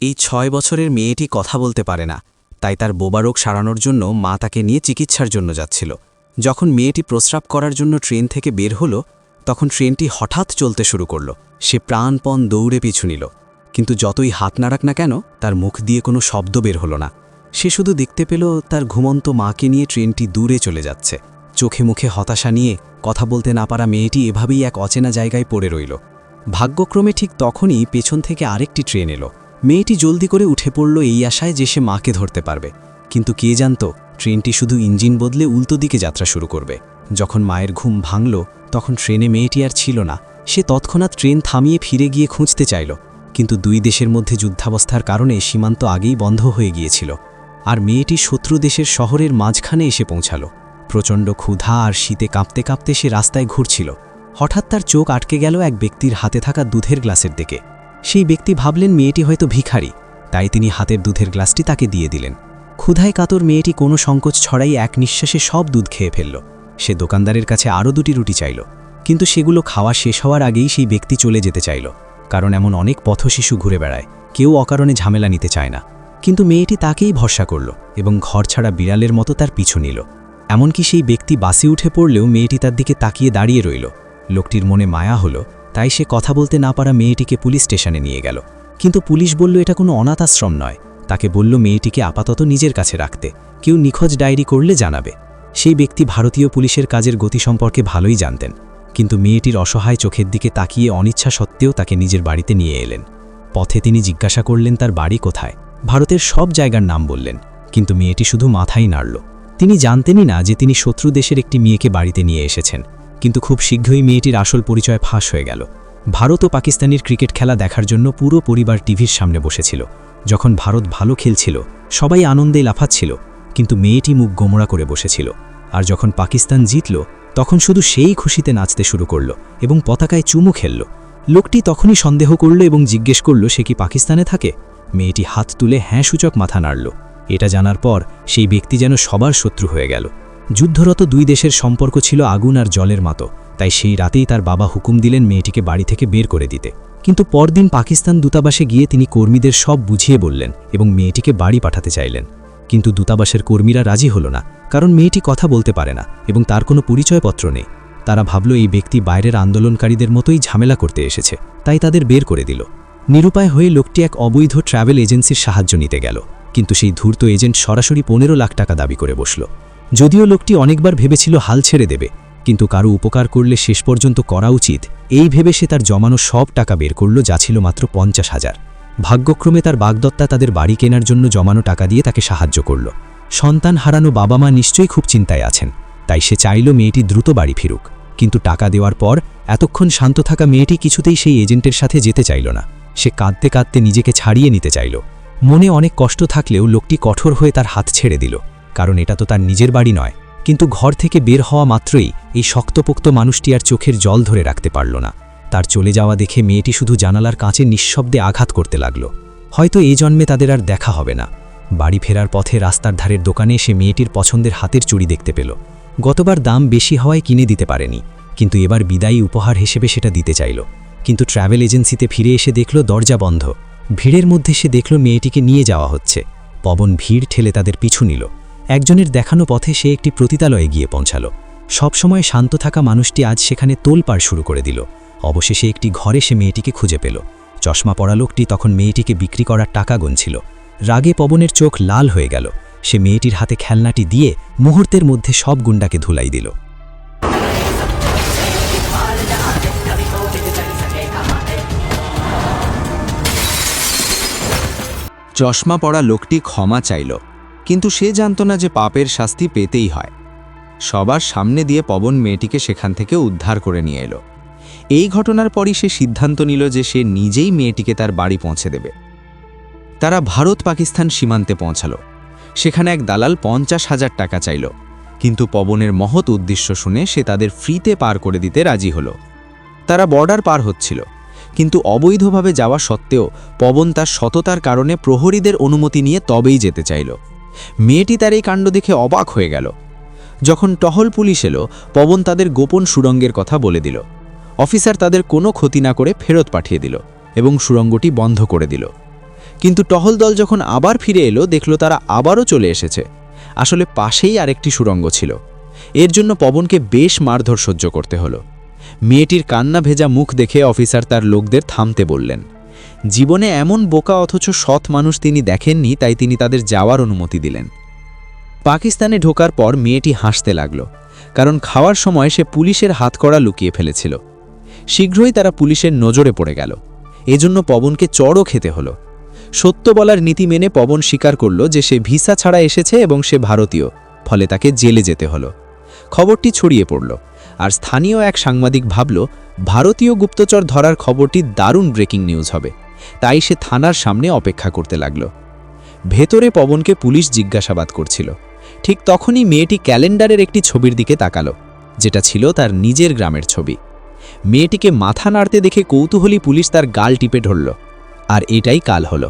এই ৬ বছরের মেয়েটি কথা বলতে পারে না, তাই তার বোবা রোগ সারানোর জন্য মা তাকে নিয়ে চিকিৎসার জন্য যাচ্ছিল। যখন মেয়েটি প্রস্রাব করার জন্য ট্রেন থেকে বের হলো, তখন ট্রেনটি হঠাৎ চলতে শুরু করল। সে প্রাণপণ দৌড়ে পিছু নিল, কিন্তু যতই হাত নাড়াক না কেন তার মুখ দিয়ে কোনো শব্দ বের হলো না। সে শুধু দেখতে পেল তার ঘুমন্ত মাকে নিয়ে ট্রেনটি দূরে চলে যাচ্ছে। চোখে মুখে হতাশা নিয়ে কথা বলতে না পারা মেয়েটি এভাবেই এক অচেনা জায়গায় পড়ে রইল। ভাগ্যক্রমে ঠিক তখনই পেছন থেকে আরেকটি ট্রেন এলো। মেয়েটি জলদি করে উঠে পড়ল এই আশায় যে সে মাকে ধরতে পারবে, কিন্তু কে জানত ট্রেনটি শুধু ইঞ্জিন বদলে উল্টো দিকে যাত্রা শুরু করবে। যখন মায়ের ঘুম ভাঙল, তখন ট্রেনে মেয়েটি আর ছিল না। সে তৎক্ষণাৎ ট্রেন থামিয়ে ফিরে গিয়ে খুঁজতে চাইল, কিন্তু দুই দেশের মধ্যে যুদ্ধাবস্থার কারণে সীমান্ত আগেই বন্ধ হয়ে গিয়েছিল। আর মেয়েটি শত্রু দেশের শহরের মাঝখানে এসে পৌঁছাল। প্রচণ্ড ক্ষুধা আর শীতে কাঁপতে কাঁপতে সে রাস্তায় ঘুরছিল। হঠাৎ তার চোখ আটকে গেল এক ব্যক্তির হাতে থাকা দুধের গ্লাসের দিকে। সেই ব্যক্তি ভাবলেন মেয়েটি হয়তো ভিখারি, তাই তিনি হাতের দুধের গ্লাসটি তাকে দিয়ে দিলেন। ক্ষুধায় কাতর মেয়েটি কোনো সংকোচ ছড়াই এক নিঃশ্বাসে সব দুধ খেয়ে ফেলল। সে দোকানদারের কাছে আরও 2টি রুটি চাইল, কিন্তু সেগুলো খাওয়া শেষ হওয়ার আগেই সেই ব্যক্তি চলে যেতে চাইল। কারণ এমন অনেক পথশিশু ঘুরে বেড়ায়, কেউ অকারণে ঝামেলা নিতে চায় না। কিন্তু মেয়েটি তাকেই ভরসা করল এবং ঘর ছাড়া বিড়ালের মতো তার পিছু নিল। এমনকি সেই ব্যক্তি বাসে উঠে পড়লেও মেয়েটি তার দিকে তাকিয়ে দাঁড়িয়ে রইল। লোকটির মনে মায়া হলো, তাই সে কথা বলতে না পারা মেয়েটিকে পুলিশ স্টেশনে নিয়ে গেল। কিন্তু পুলিশ বলল এটা কোনো অনাথ আশ্রম নয়। তাকে বলল মেয়েটিকে আপাতত নিজের কাছে রাখতে, কেউ নিখোঁজ ডায়েরি করলে জানাবে। সেই ব্যক্তি ভারতীয় পুলিশের কাজের গতি সম্পর্কে ভালোই জানতেন, কিন্তু মেয়েটির অসহায় চোখের দিকে তাকিয়ে অনিচ্ছা সত্ত্বেও তাকে নিজের বাড়িতে নিয়ে এলেন। পথে তিনি জিজ্ঞাসা করলেন তার বাড়ি কোথায়। ভারতের সব জায়গার নাম বললেন, কিন্তু মেয়েটি শুধু মাথাই নাড়ল। তিনি জানতেনই না যে তিনি শত্রু দেশের একটি মেয়েকে বাড়িতে নিয়ে এসেছেন। কিন্তু খুব শীঘ্রই মেয়েটির আসল পরিচয় ফাঁস হয়ে গেল। ভারত ও পাকিস্তানের ক্রিকেট খেলা দেখার জন্য পুরো পরিবার টিভির সামনে বসেছিল। যখন ভারত ভালো খেলছিল, সবাই আনন্দে লাফাচ্ছিল, কিন্তু মেয়েটি মুখ গোমড়া করে বসেছিল। আর যখন পাকিস্তান জিতল, তখন শুধু সেই খুশিতে নাচতে শুরু করল এবং পতাকায় চুমু খেলল। লোকটি তখনই সন্দেহ করল এবং জিজ্ঞেস করল সে কি পাকিস্তানে থাকে। মেয়েটি হাত তুলে হ্যাঁ সূচক মাথা নাড়ল। এটা জানার পর সেই ব্যক্তি যেন সবার শত্রু হয়ে গেল। যুদ্ধরত দুই দেশের সম্পর্ক ছিল আগুন আর জলের মতো, তাই সেই রাতেই তার বাবা হুকুম দিলেন মেয়েটিকে বাড়ি থেকে বের করে দিতে। কিন্তু পরদিন পাকিস্তান দূতাবাসে গিয়ে তিনি কর্মীদের সব বুঝিয়ে বললেন এবং মেয়েটিকে বাড়ি পাঠাতে চাইলেন। কিন্তু দূতাবাসের কর্মীরা রাজি হলো না, কারণ মেয়েটি কথা বলতে পারে না এবং তার কোনো পরিচয়পত্র নেই। তারা ভাবল এই ব্যক্তি বাইরের আন্দোলনকারীদের মতোই ঝামেলা করতে এসেছে, তাই তাদের বের করে দিল। নিরুপায় হয়ে লোকটি এক অবৈধ ট্রাভেল এজেন্সির সাহায্য নিতে গেল, কিন্তু সেই ধূর্ত এজেন্ট সরাসরি 15 লাখ টাকা দাবি করে বসল। যদিও লোকটি অনেকবার ভেবেছিল হাল ছেড়ে দেবে, কিন্তু কারো উপকার করলে শেষ পর্যন্ত করা উচিত, এই ভেবে সে তার জমানো সব টাকা বের করল, যা ছিল মাত্র 50,000। ভাগ্যক্রমে তার বাগদত্তা তাদের বাড়ি কেনার জন্য জমানো টাকা দিয়ে তাকে সাহায্য করল। সন্তান হারানো বাবা মা নিশ্চয়ই খুব চিন্তায় আছেন, তাই সে চাইল মেয়েটি দ্রুত বাড়ি ফিরুক। কিন্তু টাকা দেওয়ার পর এতক্ষণ শান্ত থাকা মেয়েটি কিছুতেই সেই এজেন্টের সাথে যেতে চাইল না। সে কাঁদতে কাঁদতে নিজেকে ছাড়িয়ে নিতে চাইল। মনে অনেক কষ্ট থাকলেও লোকটি কঠোর হয়ে তার হাত ছেড়ে দিল, কারণ এটা তো তার নিজের বাড়ি নয়। কিন্তু ঘর থেকে বের হওয়া মাত্রই এই শক্তপোক্ত মানুষটি আর চোখের জল ধরে রাখতে পারল না। তার চলে যাওয়া দেখে মেয়েটি শুধু জানালার কাঁচে নিঃশব্দে আঘাত করতে লাগল। হয়তো এই জন্মে তাদের আর দেখা হবে না। বাড়ি ফেরার পথে রাস্তার ধারের দোকানে সে মেয়েটির পছন্দের হাতের চুড়ি দেখতে পেল। গতবার দাম বেশি হওয়ায় কিনে দিতে পারেনি, কিন্তু এবার বিদায়ী উপহার হিসেবে সেটা দিতে চাইল। কিন্তু ট্রাভেল এজেন্সিতে ফিরে এসে দেখল দরজা বন্ধ। ভিড়ের মধ্যে সে দেখল মেয়েটিকে নিয়ে যাওয়া হচ্ছে। পবন ভিড় ঠেলে তাদের পিছু নিল। একজনের দেখানো পথে সে একটি পতিতালয়ে গিয়ে পৌঁছাল। সবসময় শান্ত থাকা মানুষটি আজ সেখানে তোলপাড় শুরু করে দিল। অবশেষে একটি ঘরে সে মেয়েটিকে খুঁজে পেল। চশমা পরা লোকটি তখন মেয়েটিকে বিক্রি করার টাকা গুনছিল। রাগে পবনের চোখ লাল হয়ে গেল। সে মেয়েটির হাতে খেলনাটি দিয়ে মুহূর্তের মধ্যে সব গুন্ডাকে ধুলাই দিল। চশমা পরা লোকটি ক্ষমা চাইল, কিন্তু সে জানত না যে পাপের শাস্তি পেতেই হয়। সবার সামনে দিয়ে পবন মেয়েটিকে সেখান থেকে উদ্ধার করে নিয়ে এলো। এই ঘটনার পরই সে সিদ্ধান্ত নিল যে সে নিজেই মেয়েটিকে তার বাড়ি পৌঁছে দেবে। তারা ভারত পাকিস্তান সীমান্তে পৌঁছালো। সেখানে এক দালাল 50,000 টাকা চাইল, কিন্তু পবনের মহৎ উদ্দেশ্য শুনে সে তাদের ফ্রিতে পার করে দিতে রাজি হলো। তারা বর্ডার পার হচ্ছিল, কিন্তু অবৈধভাবে যাওয়া সত্ত্বেও পবন তার সততার কারণে প্রহরীদের অনুমতি নিয়ে তবেই যেতে চাইল। মেয়েটি তার এই কাণ্ড দেখে অবাক হয়ে গেল। যখন টহল পুলিশ এলো, পবন তাদের গোপন সুড়ঙ্গের কথা বলে দিল। অফিসার তাদের কোনো ক্ষতি না করে ফেরত পাঠিয়ে দিল এবং সুড়ঙ্গটি বন্ধ করে দিল। কিন্তু টহল দল যখন আবার ফিরে এলো দেখল তারা আবারও চলে এসেছে। আসলে পাশেই আরেকটি সুড়ঙ্গ ছিল। এর জন্য পবনকে বেশ মারধর সহ্য করতে হলো। মেয়েটির কান্না ভেজা মুখ দেখে অফিসার তার লোকদের থামতে বললেন। জীবনে এমন বোকা অথচ সৎ মানুষ তিনি দেখেননি, তাই তিনি তাদের যাওয়ার অনুমতি দিলেন। পাকিস্তানে ঢোকার পর মেয়েটি হাসতে লাগল, কারণ খাওয়ার সময় সে পুলিশের হাতকড়া লুকিয়ে ফেলেছিল। শীঘ্রই তারা পুলিশের নজরে পড়ে গেল। এজন্য পবনকে চড়ও খেতে হলো। সত্য বলার নীতি মেনে পবন স্বীকার করল যে সে ভিসা ছাড়া এসেছে এবং সে ভারতীয়, ফলে তাকে জেলে যেতে হলো। খবরটি ছড়িয়ে পড়ল, আর স্থানীয় এক সাংবাদিক ভাবল ভারতীয় গুপ্তচর ধরার খবরটি দারুণ ব্রেকিং নিউজ হবে, তাই সে থানার সামনে অপেক্ষা করতে লাগল। ভেতরে পবনকে পুলিশ জিজ্ঞাসাবাদ করছিল। ঠিক তখনই মেয়েটি ক্যালেন্ডারের একটি ছবির দিকে তাকালো, যেটা ছিল তার নিজের গ্রামের ছবি। মেয়েটিকে মাথা নাড়তে দেখে কৌতূহলী পুলিশ তার গাল টিপে ধরল। আর এটাই কাল হলো।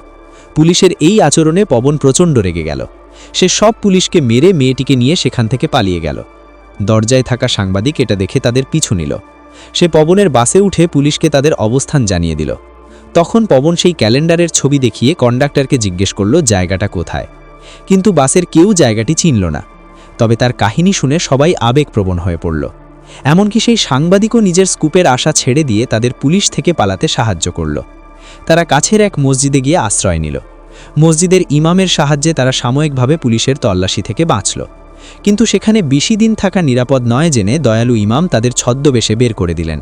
পুলিশের এই আচরণে পবন প্রচণ্ড রেগে গেল। সে সব পুলিশকে মেরে মেয়েটিকে নিয়ে সেখান থেকে পালিয়ে গেল। দরজায় থাকা সাংবাদিক এটা দেখে তাদের পিছু নিল। সে পবনের বাসে উঠে পুলিশকে তাদের অবস্থান জানিয়ে দিল। তখন পবন সেই ক্যালেন্ডারের ছবি দেখিয়ে কন্ডাক্টরকে জিজ্ঞেস করল জায়গাটা কোথায়, কিন্তু বাসের কেউ জায়গাটি চিনল না। তবে তার কাহিনী শুনে সবাই আবেগপ্রবণ হয়ে পড়ল। এমনকি সেই সাংবাদিকও নিজের স্কুপের আশা ছেড়ে দিয়ে তাদের পুলিশ থেকে পালাতে সাহায্য করল। তারা কাছের এক মসজিদে গিয়ে আশ্রয় নিল। মসজিদের ইমামের সাহায্যে তারা সাময়িকভাবে পুলিশের তল্লাশি থেকে বাঁচল। কিন্তু সেখানে বেশি দিন থাকা নিরাপদ নয় জেনে দয়ালু ইমাম তাদের ছদ্মবেশে বের করে দিলেন।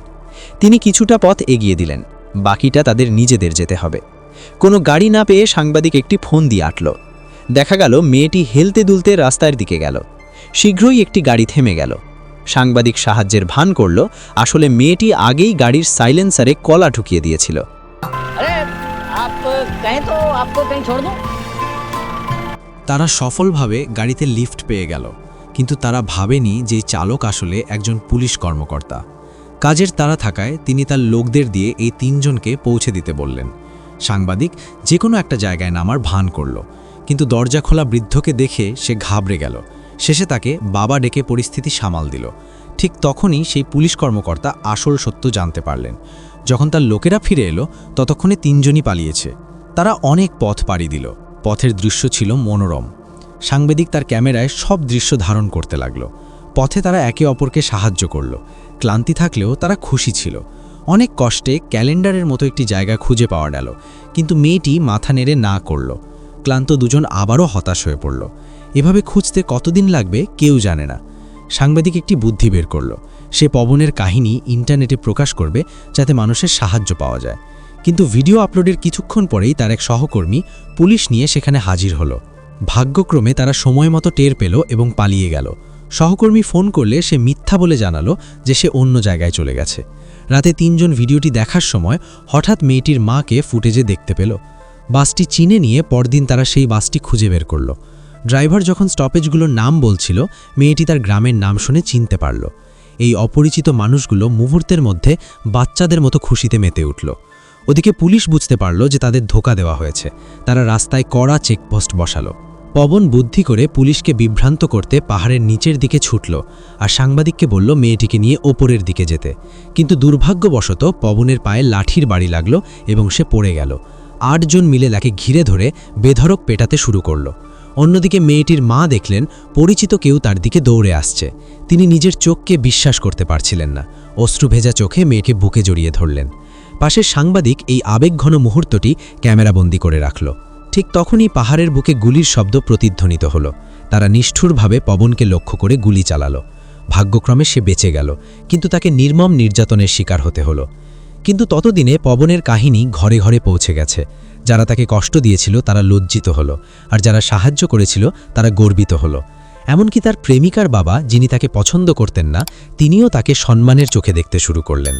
তিনি কিছুটা পথ এগিয়ে দিলেন, বাকিটা তাদের নিজেদের যেতে হবে। কোনো গাড়ি না পেয়ে সাংবাদিক একটি ফোন দিয়ে আটল। দেখা গেল মেয়েটি হেলতে দুলতে রাস্তার দিকে গেল। শীঘ্রই একটি গাড়ি থেমে গেল। সাংবাদিক সাহায্যের ভান করল, আসলে মেয়েটি আগেই গাড়ির সাইলেন্সারে কলা ঢুকিয়ে দিয়েছিল। তারা সফলভাবে গাড়িতে লিফট পেয়ে গেল, কিন্তু তারা ভাবেনি যে চালক আসলে একজন পুলিশ কর্মকর্তা। কাজের তাড়া থাকায় তিনি তার লোকদের দিয়ে এই তিনজনকে পৌঁছে দিতে বললেন। সাংবাদিক যে কোনো একটা জায়গায় নামার ভান করল, কিন্তু দরজা খোলা বৃদ্ধকে দেখে সে ঘাবড়ে গেল। শেষে তাকে বাবা ডেকে পরিস্থিতি সামাল দিল। ঠিক তখনই সেই পুলিশ কর্মকর্তা আসল সত্য জানতে পারলেন। যখন তার লোকেরা ফিরে এলো ততক্ষণে তিনজনই পালিয়েছে। তারা অনেক পথ পাড়ি দিল। পথের দৃশ্য ছিল মনোরম। সাংবাদিক তার ক্যামেরায় সব দৃশ্য ধারণ করতে লাগল। পথে তারা একে অপরকে সাহায্য করল। ক্লান্তি থাকলেও তারা খুশি ছিল। অনেক কষ্টে ক্যালেন্ডারের মতো একটি জায়গা খুঁজে পাওয়া গেল, কিন্তু মেয়েটি মাথা নেড়ে না করল। ক্লান্ত দুজন আবারও হতাশ হয়ে পড়ল। এভাবে খুঁজতে কতদিন লাগবে কেউ জানে না। সাংবাদিক একটি বুদ্ধি বের করল। সে পবনের কাহিনী ইন্টারনেটে প্রকাশ করবে, যাতে মানুষের সাহায্য পাওয়া যায়। কিন্তু ভিডিও আপলোডের কিছুক্ষণ পরেই তার এক সহকর্মী পুলিশ নিয়ে সেখানে হাজির হলো। ভাগ্যক্রমে তারা সময় মতো টের পেল এবং পালিয়ে গেল। সহকর্মী ফোন করলে সে মিথ্যা বলে জানালো যে সে অন্য জায়গায় চলে গেছে। রাতে তিনজন ভিডিওটি দেখার সময় হঠাৎ মেয়েটির মাকে ফুটেজে দেখতে পেল। বাসটি চিনে নিয়ে পরদিন তারা সেই বাসটি খুঁজে বের করল। ড্রাইভার যখন স্টপেজগুলোর নাম বলছিল, মেয়েটি তার গ্রামের নাম শুনে চিনতে পারল। এই অপরিচিত মানুষগুলো মুহূর্তের মধ্যে বাচ্চাদের মতো খুশিতে মেতে উঠল। ওদিকে পুলিশ বুঝতে পারল যে তাদের ধোঁকা দেওয়া হয়েছে। তারা রাস্তায় কড়া চেকপোস্ট বসালো। পবন বুদ্ধি করে পুলিশকে বিভ্রান্ত করতে পাহাড়ের নিচের দিকে ছুটল, আর সাংবাদিককে বলল মেয়েটিকে নিয়ে ওপরের দিকে যেতে। কিন্তু দুর্ভাগ্যবশত পবনের পায়ে লাঠির বাড়ি লাগল এবং সে পড়ে গেল। 8 জন মিলে তাকে ঘিরে ধরে বেধড়ক পেটাতে শুরু করল। অন্যদিকে মেয়েটির মা দেখলেন পরিচিত কেউ তার দিকে দৌড়ে আসছে। তিনি নিজের চোখকে বিশ্বাস করতে পারছিলেন না। অশ্রুভেজা চোখে মেয়েকে বুকে জড়িয়ে ধরলেন। পাশের সাংবাদিক এই আবেগঘন মুহূর্তটি ক্যামেরাবন্দি করে রাখল। ঠিক তখনই পাহাড়ের বুকে গুলির শব্দ প্রতিধ্বনিত হলো। তারা নিষ্ঠুরভাবে পবনকে লক্ষ্য করে গুলি চালালো। ভাগ্যক্রমে সে বেঁচে গেল, কিন্তু তাকে নির্মম নির্যাতনের শিকার হতে হলো। কিন্তু ততদিনে পবনের কাহিনী ঘরে ঘরে পৌঁছে গেছে। যারা তাকে কষ্ট দিয়েছিল তারা লজ্জিত হলো, আর যারা সাহায্য করেছিল তারা গর্বিত হলো। এমনকি তার প্রেমিকার বাবা, যিনি তাকে পছন্দ করতেন না, তিনিও তাকে সম্মানের চোখে দেখতে শুরু করলেন।